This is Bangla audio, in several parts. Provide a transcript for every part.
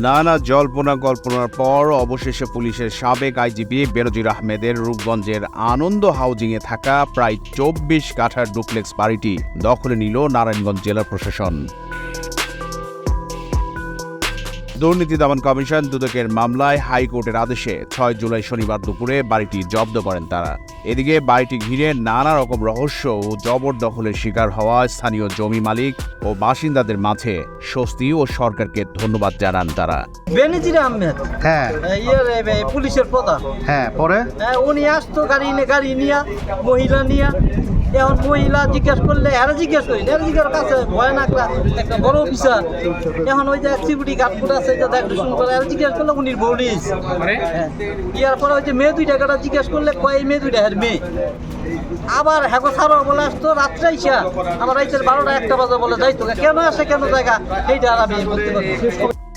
নানা জল্পনা কল্পনার পর অবশেষে পুলিশের সাবেক আইজিপি বেনজির আহমেদের রূপগঞ্জের আনন্দ হাউজিংয়ে থাকা প্রায় ২৪ কাঠার ডুপ্লেক্স বাড়িটি দখলে নিল নারায়ণগঞ্জ জেলা প্রশাসন। দুর্নীতি দমন কমিশন দুদকের মামলায় হাইকোর্টের আদেশে ৬ জুলাই শনিবার দুপুরে বাড়িটি জব্দ করেন তারা। এদিকে বাড়িটি ঘিরে নানা রকম রহস্য ও জবরদখলের শিকার হওয়া স্থানীয় জমি মালিক ও বাসিন্দাদের মাঝে স্বস্তি ও সরকারকে ধন্যবাদ জানান তারা। বেনজির আহমেদ পুলিশের প্রধান, পরে উনি আসতো গাড়ি নিয়ে মহিলা নিয়ে। এখন মহিলা জিজ্ঞেস করলে জিজ্ঞেস করি কাছে ভয় নাকলা একটা বড় অফিসার। এখন ওই যে সিকিউরিটি গার্ড আছে দেখুন করে জিজ্ঞেস করলে উনি বলিস ইয়ার পরে ওই যে মেয়ে দুইটা গাড়া জিজ্ঞেস করলে কয় মেয়ে দুইটা মেয়ে। আবার হ্যাঁ সারো বলে আসতো রাত্রে আইসা আমার রাইতের ১২টা ১টা বাজে বলে যাইতো কেন আসে কেন জায়গা সেইটা আর আমি বলতে পারি।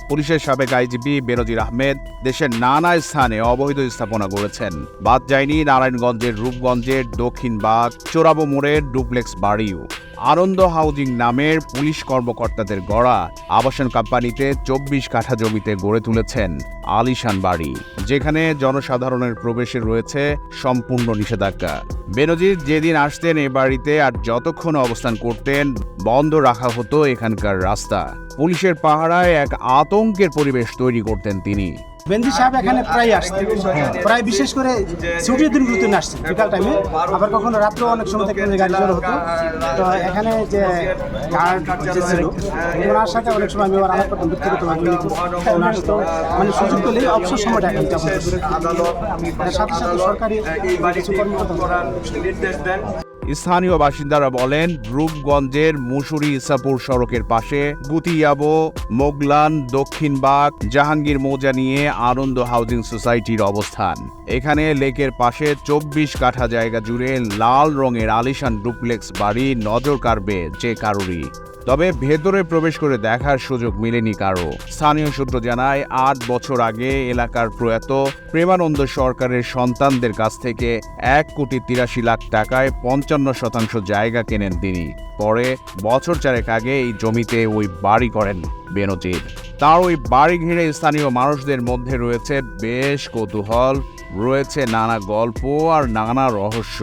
পুলিশের সাবেক আইজিপি বেনজির আহমেদ দেশের নানা স্থানে অবৈধ স্থাপনা গড়েছেন। বাদ যায়নি নারায়ণগঞ্জের রূপগঞ্জের দক্ষিণবাগ চোরাবো মোড়ের ডুপ্লেক্স বাড়িও। আনন্দ হাউজিং নামের পুলিশ কর্মকর্তাদের গড়া আবাসন কোম্পানিতে ২৪ কাঠা জমিতে গড়ে তুলেছেন আলিশান বাড়ি, যেখানে জনসাধারণের প্রবেশে রয়েছে সম্পূর্ণ নিষেধাজ্ঞা। বেনজির যেদিন আসতেন এ বাড়িতে আর যতক্ষণ অবস্থান করতেন বন্ধ রাখা হতো এখানকার রাস্তা। পুলিশের পাহারায় এক আতঙ্কের পরিবেশ তৈরি করতেন তিনি। বেনজির সাহেব এখানে প্রায় আসতেন, প্রায় বিশেষ করে ছুটির দিনগুলোতে আসতেন বিকাল টাইমে, আবার কখনো রাত্রেও অনেক সময় থেকে গাড়ি চলা হতো। তো এখানে যে গার্ড যে ছিল ওনার সাথে অনেক সময় আমি আবার আলাপ করতাম ব্যক্তিগতভাবে। ওনার তো মানে সুযোগ পেলেই অবসর সময়টা এখন যাপন করতেন। সাথে সাথে সরকারি কিছু কর্মকর্তা নির্দেশ দেন। স্থানীয় বাসিন্দারা বলেন, রূপগঞ্জের মুসুরি ইসাপুর সড়কের পাশে গুতিয়াবো, মোগলান, দক্ষিণবাগ, জাহাঙ্গীর মৌজা নিয়ে আনন্দ হাউজিং সোসাইটির অবস্থান। এখানে লেকের পাশে ২৪ কাঠা জায়গা জুড়ে লাল রঙের আলিশান ডুপ্লেক্স বাড়ি নজর কাড়বে যে কারোরই। তবে ভেতরে প্রবেশ করে দেখার সুযোগ মেলেনি কারো। স্থানীয় সূত্র জানায় ৮ বছর আগে এলাকার প্রয়াত প্রেমানন্দ সরকারের সন্তানদের কাছ থেকে ১,৮৩,০০,০০০ টাকায় ৫৫% জায়গা কেনেন তিনি। পরে বছর ৪ আগে এই জমিতে ওই বাড়ি করেন বেনজির। তার ওই বাড়ি ঘিরে স্থানীয় মানুষদের মধ্যে রয়েছে বেশ কৌতূহল, রয়েছে নানা গল্প আর নানা রহস্য।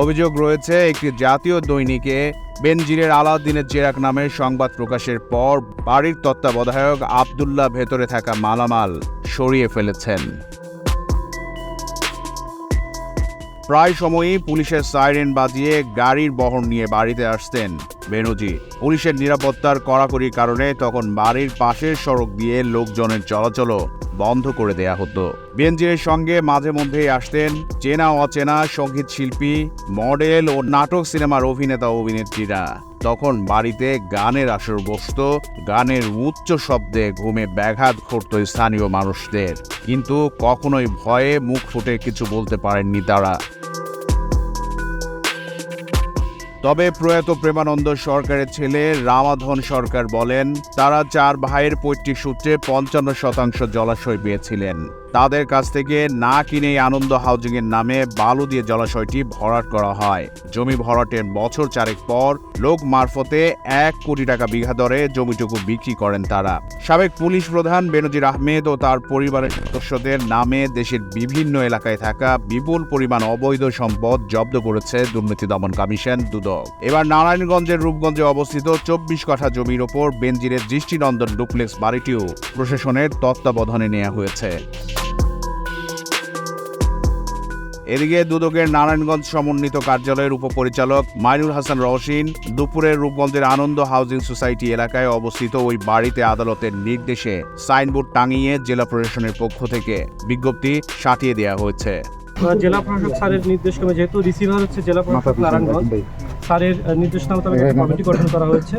অভিযোগ রয়েছে একটি জাতীয় দৈনিকে বেনজিরের আলাউদ্দিনের চেরাগ নামের সংবাদ প্রকাশের পর বাড়ির তত্ত্বাবধায়ক আব্দুল্লাহ ভেতরে থাকা মালামাল সরিয়ে ফেলেছেন। প্রায় সময়ই পুলিশের সাইরেন বাজিয়ে গাড়ির বহর নিয়ে বাড়িতে আসতেন বেনজির। পুলিশের নিরাপত্তার কড়াকড়ির কারণে তখন বাড়ির পাশের সড়ক দিয়ে লোকজনের চলাচলও বন্ধ করে দেয়া হতো। বেনজিরের সঙ্গে মাঝে মধ্যেই আসতেন চেনা অচেনা সঙ্গীত শিল্পী, মডেল ও নাটক সিনেমার অভিনেতা অভিনেত্রীরা। তখন বাড়িতে গানের আসর বসত, গানের উচ্চ শব্দে ঘুমে ব্যাঘাত ঘটত স্থানীয় মানুষদের, কিন্তু কখনোই ভয়ে মুখ ফুটে কিছু বলতে পারেননি তারা। তবে প্রয়াত প্রেমানন্দ সরকারের ছেলে রামাধন সরকার বলেন, তারা ৪ ভাইয়ের পৈতৃক সূত্রে ৫৫% জলাশয় পেয়েছিলেন। তাদের কাছ থেকে না কিনেই আনন্দ হাউজিংয়ের নামে বালু দিয়ে জলাশয়টি ভরাট করা হয়। জমি ভরাটের বছর ৪ পর লোক মারফতে ১ কোটি টাকা বিঘা দরে জমিটুকু বিক্রি করেন তারা। সাবেক পুলিশ প্রধান বেনজির আহমেদ ও তার পরিবারের সদস্যদের নামে দেশের বিভিন্ন এলাকায় থাকা বিপুল পরিমাণ অবৈধ সম্পদ জব্দ করেছে দুর্নীতি দমন কমিশন দুদক। এবার নারায়ণগঞ্জের রূপগঞ্জে অবস্থিত ২৪ কাঠা জমির ওপর বেনজিরের দৃষ্টিনন্দন ডুপ্লেক্স বাড়িটিও প্রশাসনের তত্ত্বাবধানে নেওয়া হয়েছে। এদিকে দুদকের নারায়ণগঞ্জ সমন্বিত কার্যালয়ের উপপরিচালক মাইনুল হাসান রওশিন দুপুরে রূপগঞ্জের আনন্দ হাউজিং সোসাইটি এলাকায় অবস্থিত ওই বাড়িতে আদালতের নির্দেশে সাইনবোর্ড টাঙিয়ে জেলা প্রশাসনের পক্ষ থেকে বিজ্ঞপ্তি সাটিয়ে দেওয়া হয়েছে। জেলা প্রশাসক স্যারের নির্দেশ ক্রমে, যেহেতু রিসিভার হচ্ছে জেলা প্রশাসক নারায়ণগঞ্জ, স্যারের নির্দেশনা মোতাবেক একটা কমিটি গঠন করা হয়েছে।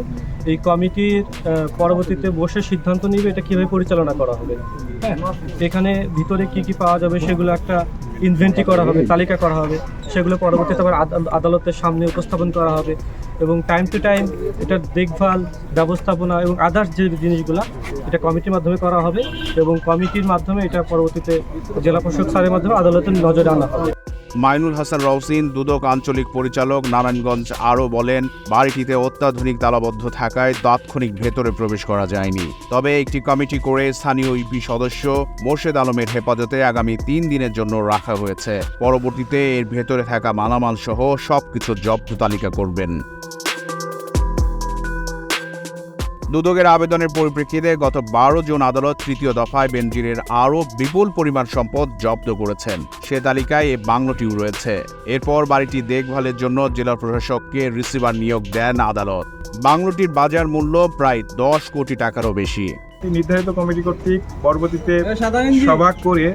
এই কমিটির পরবর্তীতে বসে সিদ্ধান্ত নিবে এটা কীভাবে পরিচালনা করা হবে। হ্যাঁ, এখানে ভিতরে কি কি পাওয়া যাবে সেগুলো একটা ইনভেন্টরি করা হবে, তালিকা করা হবে, সেগুলো পরবর্তীতে আবার আদালতের সামনে উপস্থাপন করা হবে এবং টাইম টু টাইম এটার দেখভাল, ব্যবস্থাপনা এবং আদার্স যে জিনিসগুলো এটা কমিটির মাধ্যমে করা হবে এবং কমিটির মাধ্যমে এটা পরবর্তীতে জেলা প্রশাসক স্যারের মাধ্যমে আদালতের নজরে আনা হবে। মাইনুল হাসান রওশিন দুদক আঞ্চলিক পরিচালক নারায়ণগঞ্জ আরও বলেন, বাড়িটিতে অত্যাধুনিক তালাবদ্ধ থাকায় তাৎক্ষণিক ভেতরে প্রবেশ করা যায়নি। তবে একটি কমিটি করে স্থানীয় ইউপি সদস্য মোর্শেদ আলমের হেফাজতে আগামী 3 দিনের জন্য রাখা হয়েছে। পরবর্তীতে এর ভেতরে থাকা মালামাল সহ সবকিছু জব্দ তালিকা করবেন। দুদকের আবেদনের পরিপ্রেক্ষিতে গত 12 জুন আদালত তৃতীয় দফায় বেনজিরের আরও বিপুল পরিমাণ সম্পদ জব্দ করেছেন। সে তালিকায় এই বাংলোটিও রয়েছে। এরপর বাড়িটি দেখভালের জন্য জেলা প্রশাসককে রিসিভার নিয়োগ দেন আদালত। বাংলোটির বাজার মূল্য প্রায় 10 কোটি টাকারও বেশি। নির্ধারিত কমিটি কর্তৃক পরবর্তীতে সভা করে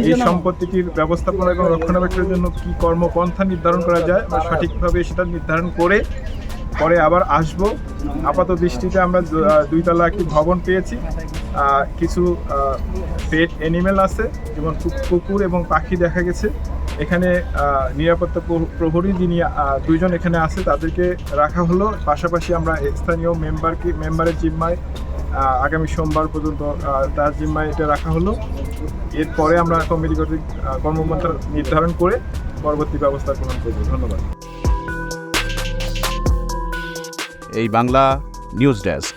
এই সম্পত্তিটির ব্যবস্থাপনা এবং রক্ষণাবেক্ষণের জন্য কি কর্মপন্থা নির্ধারণ করা যায় বা সঠিকভাবে সেটা নির্ধারণ করে পরে আবার আসব। আপাত দৃষ্টিতে আমরা 2 তলা একটি ভবন পেয়েছি, কিছু পেট অ্যানিমেল আছে, যেমন কুকুর এবং পাখি দেখা গেছে। এখানে নিরাপত্তা প্রহরী যিনি 2 জন এখানে আছে তাদেরকে রাখা হলো। পাশাপাশি আমরা স্থানীয় মেম্বারের জিম্মায় আগামী সোমবার পর্যন্ত তার জিম্মায় এটা রাখা হলো। এরপরে আমরা কমিটি কর্তৃক কর্মপন্থা নির্ধারণ করে পরবর্তী ব্যবস্থা গ্রহণ করব। ধন্যবাদ। এই বাংলা নিউজ ডেস্ক।